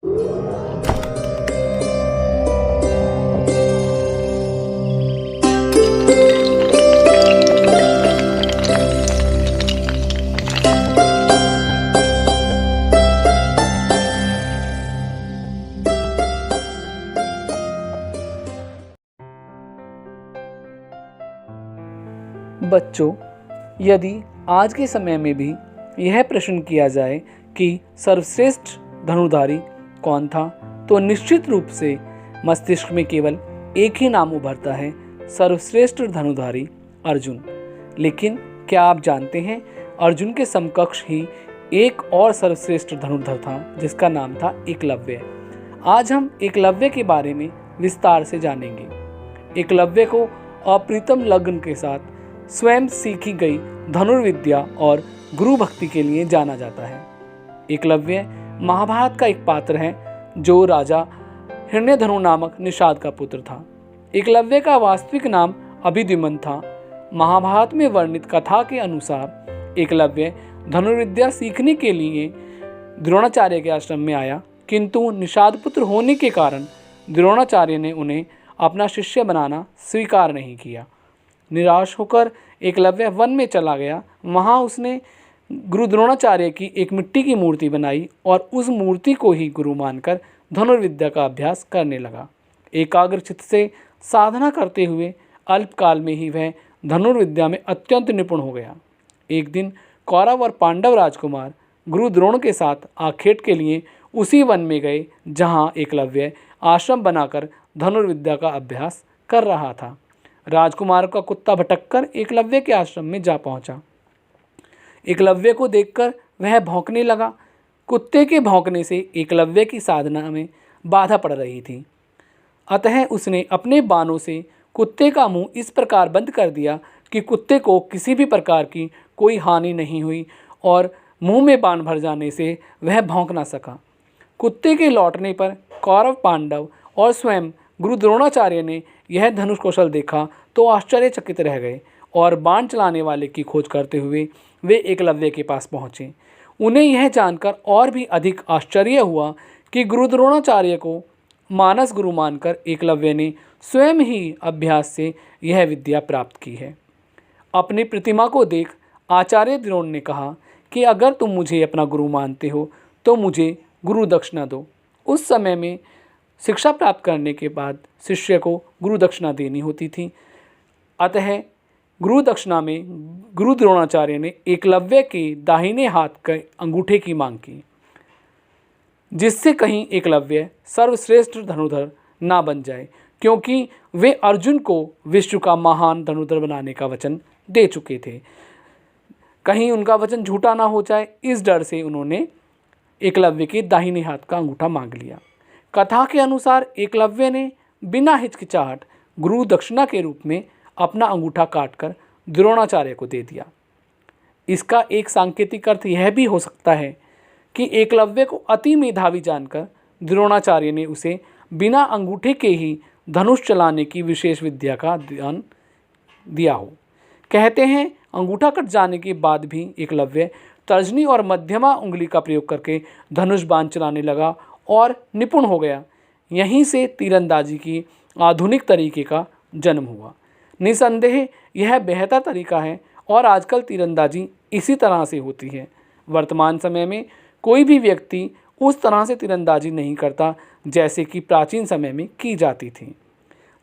बच्चों, यदि आज के समय में भी यह प्रश्न किया जाए कि सर्वश्रेष्ठ धनुर्धारी कौन था, तो निश्चित रूप से मस्तिष्क में केवल एक ही नाम उभरता है, सर्वश्रेष्ठ धनुर्धारी अर्जुन। लेकिन क्या आप जानते हैं, अर्जुन के समकक्ष ही एक और सर्वश्रेष्ठ धनुर्धर था, जिसका नाम था एकलव्य। आज हम एकलव्य के बारे में विस्तार से जानेंगे। एकलव्य को अप्रीतम लगन के साथ स्वयं सीखी गई धनुर्विद्या और गुरु भक्ति के लिए जाना जाता है। एकलव्य महाभारत का एक पात्र है जो राजा हिरण्यधनु नामक निषाद का पुत्र था। एकलव्य का वास्तविक नाम अभिद्युम्न था। महाभारत में वर्णित कथा के अनुसार एकलव्य धनुर्विद्या सीखने के लिए द्रोणाचार्य के आश्रम में आया, किंतु निषाद पुत्र होने के कारण द्रोणाचार्य ने उन्हें अपना शिष्य बनाना स्वीकार नहीं किया। निराश होकर एकलव्य वन में चला गया। वहाँ उसने गुरु द्रोणाचार्य की एक मिट्टी की मूर्ति बनाई और उस मूर्ति को ही गुरु मानकर धनुर्विद्या का अभ्यास करने लगा। एकाग्रचित्त से साधना करते हुए अल्पकाल में ही वह धनुर्विद्या में अत्यंत निपुण हो गया। एक दिन कौरव और पांडव राजकुमार गुरु द्रोण के साथ आखेट के लिए उसी वन में गए जहाँ एकलव्य आश्रम बनाकर धनुर्विद्या का अभ्यास कर रहा था। राजकुमार का कुत्ता भटककर एकलव्य के आश्रम में जा पहुंचा। एकलव्य को देखकर वह भौंकने लगा। कुत्ते के भौंकने से एकलव्य की साधना में बाधा पड़ रही थी, अतः उसने अपने बाणों से कुत्ते का मुंह इस प्रकार बंद कर दिया कि कुत्ते को किसी भी प्रकार की कोई हानि नहीं हुई और मुंह में बाण भर जाने से वह भौंक ना सका। कुत्ते के लौटने पर कौरव, पांडव और स्वयं गुरु द्रोणाचार्य ने यह धनुष कौशल देखा तो आश्चर्यचकित रह गए और बाण चलाने वाले की खोज करते हुए वे एकलव्य के पास पहुँचे। उन्हें यह जानकर और भी अधिक आश्चर्य हुआ कि गुरु द्रोणाचार्य को मानस गुरु मानकर एकलव्य ने स्वयं ही अभ्यास से यह विद्या प्राप्त की है। अपनी प्रतिमा को देख आचार्य द्रोण ने कहा कि अगर तुम मुझे अपना गुरु मानते हो तो मुझे गुरु दक्षिणा दो। उस समय में शिक्षा प्राप्त करने के बाद शिष्य को गुरु दक्षिणा देनी होती थी, अतः गुरु दक्षिणा में गुरु द्रोणाचार्य ने एकलव्य के दाहिने हाथ के अंगूठे की मांग की, जिससे कहीं एकलव्य सर्वश्रेष्ठ धनुर्धर ना बन जाए, क्योंकि वे अर्जुन को विश्व का महान धनुर्धर बनाने का वचन दे चुके थे। कहीं उनका वचन झूठा ना हो जाए, इस डर से उन्होंने एकलव्य के दाहिने हाथ का अंगूठा मांग लिया। कथा के अनुसार एकलव्य ने बिना हिचकिचाहट गुरु दक्षिणा के रूप में अपना अंगूठा काटकर द्रोणाचार्य को दे दिया। इसका एक सांकेतिक अर्थ यह भी हो सकता है कि एकलव्य को अति मेधावी जानकर द्रोणाचार्य ने उसे बिना अंगूठे के ही धनुष चलाने की विशेष विद्या का ज्ञान दिया हो। कहते हैं अंगूठा कट जाने के बाद भी एकलव्य तर्जनी और मध्यमा उंगली का प्रयोग करके धनुष बाण चलाने लगा और निपुण हो गया। यहीं से तीरंदाजी की आधुनिक तरीके का जन्म हुआ। निसंदेह यह बेहतर तरीका है और आजकल तीरंदाजी इसी तरह से होती है। वर्तमान समय में कोई भी व्यक्ति उस तरह से तीरंदाजी नहीं करता जैसे कि प्राचीन समय में की जाती थी।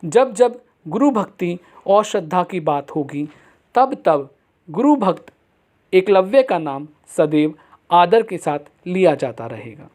जब जब गुरु भक्ति और श्रद्धा की बात होगी, तब तब गुरु भक्त एकलव्य का नाम सदैव आदर के साथ लिया जाता रहेगा।